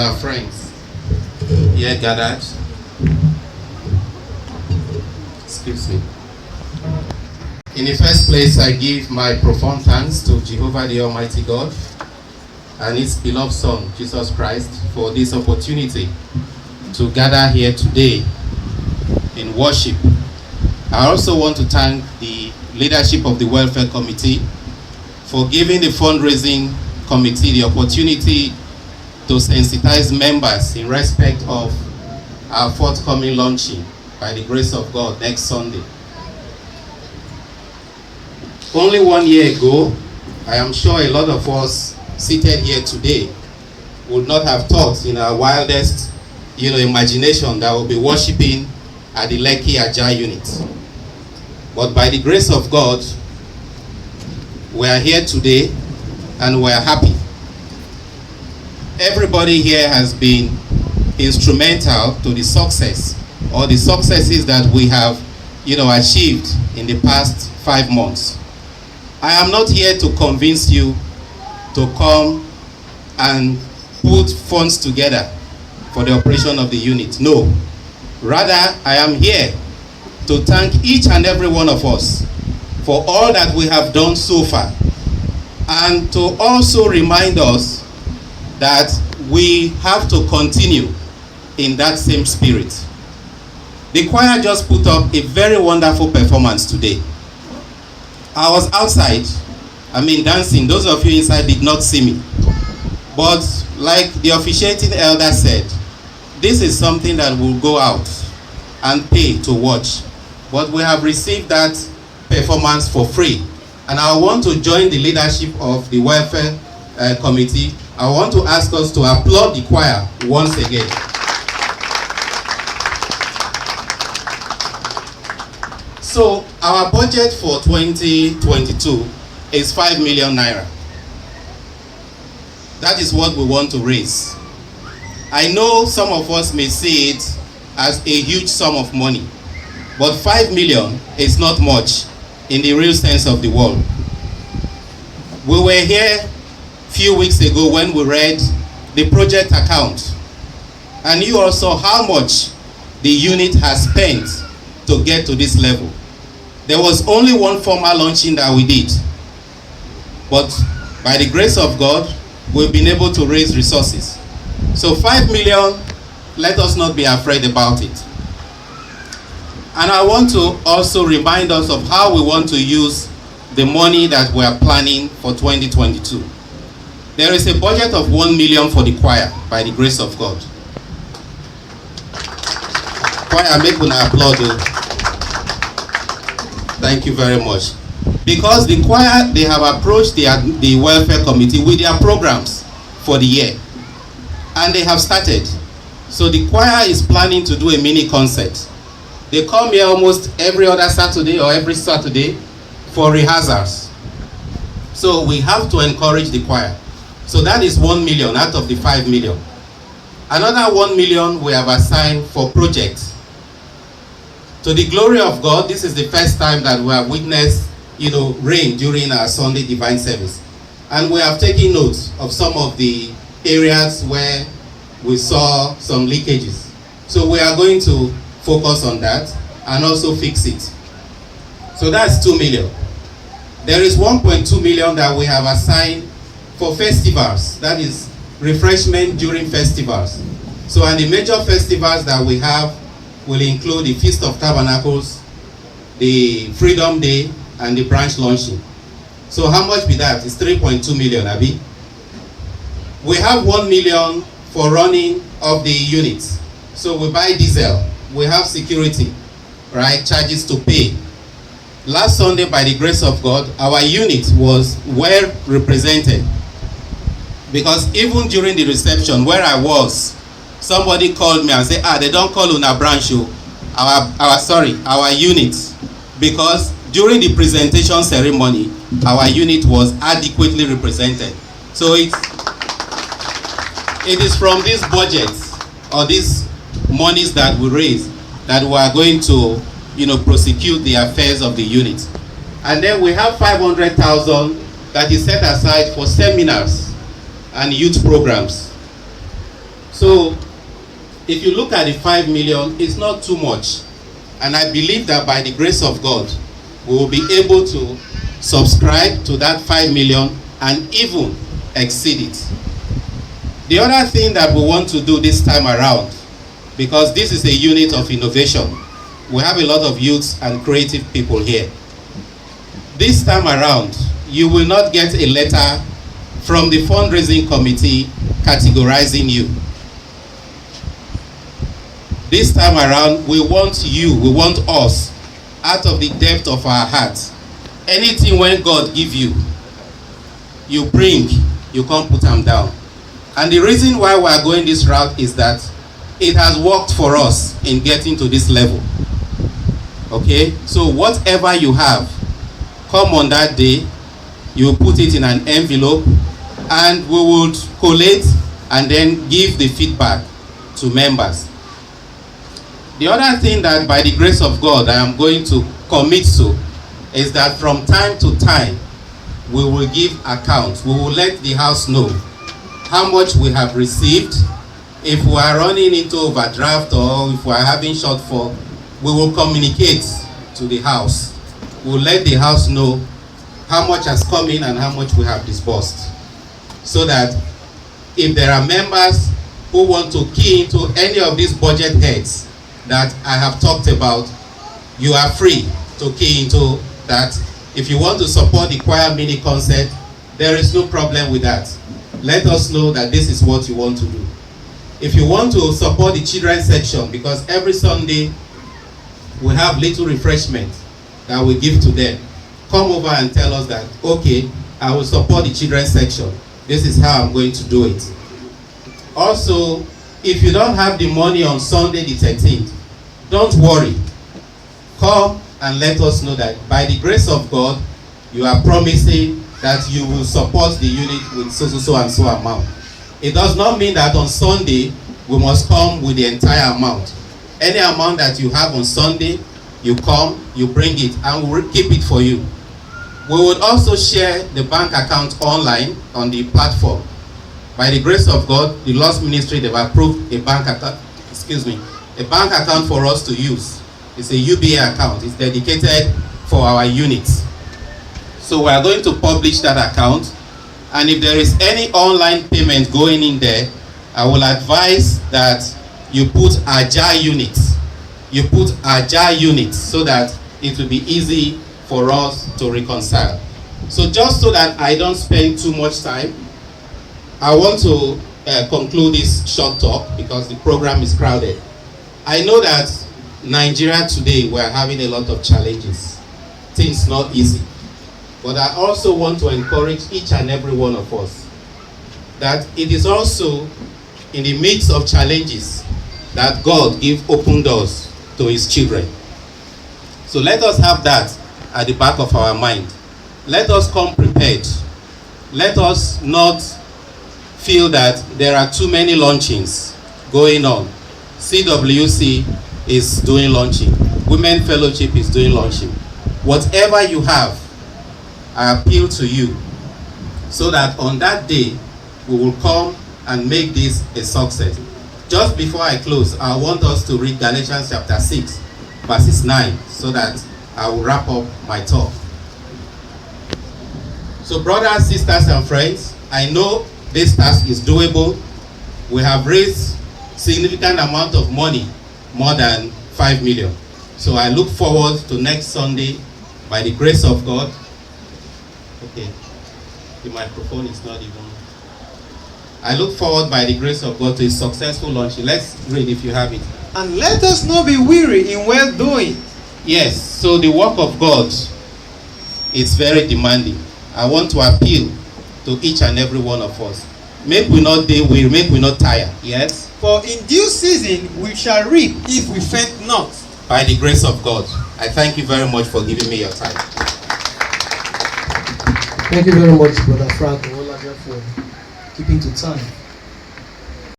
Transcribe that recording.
Our friends here gathered, excuse me. In the first place, I give my profound thanks to Jehovah the Almighty God and His beloved Son, Jesus Christ, for this opportunity to gather here today in worship. I also want to thank the leadership of the Welfare Committee for giving the fundraising committee the opportunity to sensitize members in respect of our forthcoming launching by the grace of God next Sunday. Only 1 year ago, I am sure a lot of us seated here today would not have thought in our wildest imagination that we'll be worshiping at the Lekki Ajah unit. But by the grace of God, we are here today and we are happy. Everybody here has been instrumental to the success or the successes that we have achieved in the past 5 months. I am not here to convince you to come and put funds together for the operation of the unit. No. Rather, I am here to thank each and every one of us for all that we have done so far, and to also remind us that we have to continue in that same spirit. The choir just put up a very wonderful performance today. I was outside, dancing. Those of you inside did not see me. But like the officiating elder said, this is something that will go out and pay to watch. But we have received that performance for free. And I want to join the leadership of the Welfare Committee. I want to ask us to applaud the choir once again. So our budget for 2022 is 5 million naira. That is what we want to raise. I know some of us may see it as a huge sum of money, but 5 million is not much in the real sense of the word. We were here a few weeks ago when we read the project account, and you all saw how much the unit has spent to get to this level. There was only one formal launching that we did, but by the grace of God, we've been able to raise resources. So 5 million, let us not be afraid about it. And I want to also remind us of how we want to use the money that we are planning for 2022. There is a budget of 1 million for the choir, by the grace of God. Choir, make una applaud. Thank you very much. Because the choir, they have approached the Welfare Committee with their programs for the year. And they have started. So the choir is planning to do a mini concert. They come here almost every other Saturday or every Saturday for rehearsals. So we have to encourage the choir. So that is 1 million out of the 5 million. Another 1 million we have assigned for projects. To the glory of God, this is the first time that we have witnessed, rain during our Sunday divine service. And we have taken notes of some of the areas where we saw some leakages. So we are going to focus on that and also fix it. So that's 2 million. There is 1.2 million that we have assigned for festivals. That is refreshment during festivals. So and the major festivals that we have will include the Feast of Tabernacles, the Freedom Day, and the branch launching. So how much be that? It's 3.2 million, Abi. We have 1 million for running of the units. So we buy diesel. We have security, right? Charges to pay. Last Sunday, by the grace of God, our unit was well represented. Because even during the reception where I was, somebody called me and said, they don't call Una branch, our unit. Because during the presentation ceremony, our unit was adequately represented. So it is from this budget or these monies that we raise that we are going to, prosecute the affairs of the unit. And then we have 500,000 that is set aside for seminars and youth programs. So if you look at the 5 million, it's not too much. And I believe that by the grace of God, we will be able to subscribe to that 5 million and even exceed it. The other thing that we want to do this time around, because this is a unit of innovation, we have a lot of youths and creative people here. This time around, you will not get a letter from the fundraising committee categorizing you. This time around, we want you, we want us, out of the depth of our hearts. Anything when God give you, you bring, you can't put them down. And the reason why we are going this route is that it has worked for us in getting to this level. Okay, so whatever you have, come on that day, you put it in an envelope, and we would collate and then give the feedback to members. The other thing that by the grace of God I am going to commit to is that from time to time we will give accounts. We will let the house know how much we have received. If we are running into overdraft or if we are having shortfall, we will communicate to the house. We will let the house know how much has come in and how much we have disbursed. So that if there are members who want to key into any of these budget heads that I have talked about, you are free to key into that. If you want to support the choir mini concert, there is no problem with that. Let us know that this is what you want to do. If you want to support the children's section, because every Sunday we have little refreshment that we give to them, come over and tell us that, okay, I will support the children's section. This is how I'm going to do it. Also, if you don't have the money on Sunday the 13th, don't worry. Come and let us know that by the grace of God, you are promising that you will support the unit with so and so amount. It does not mean that on Sunday, we must come with the entire amount. Any amount that you have on Sunday, you come, you bring it, and we'll keep it for you. We would also share the bank account online on the platform. By the grace of God, the Lost Ministry, they've approved a bank account, a bank account for us to use. It's a UBA account. It's dedicated for our units. So we are going to publish that account. And if there is any online payment going in there, I will advise that you put AJA units. You put AJA units so that it will be easy for us to reconcile. So just so that I don't spend too much time, I want to conclude this short talk because the program is crowded. I know that Nigeria today, we are having a lot of challenges. Things not easy. But I also want to encourage each and every one of us that it is also in the midst of challenges that God gives open doors to his children. So let us have that at the back of our mind. Let us come prepared. Let us not feel that there are too many launchings going on. CWC is doing launching. Women Fellowship is doing launching. Whatever you have, I appeal to you so that on that day we will come and make this a success. Just before I close, I want us to read Galatians chapter 6 verses 9 so that I will wrap up my talk. So brothers, sisters and friends, I know this task is doable. We have raised significant amount of money, more than 5 million. So I look forward to next Sunday by the grace of God. Okay, the microphone is not even. I look forward by the grace of God to a successful launching. Let's read if you have it. And let us not be weary in well doing. Yes, so the work of God is very demanding. I want to appeal to each and every one of us. Make we not day weary, make we not tire. Yes? For in due season we shall reap if we faint not. By the grace of God. I thank you very much for giving me your time. Thank you very much, Brother Frank Ogholaja, for keeping to time.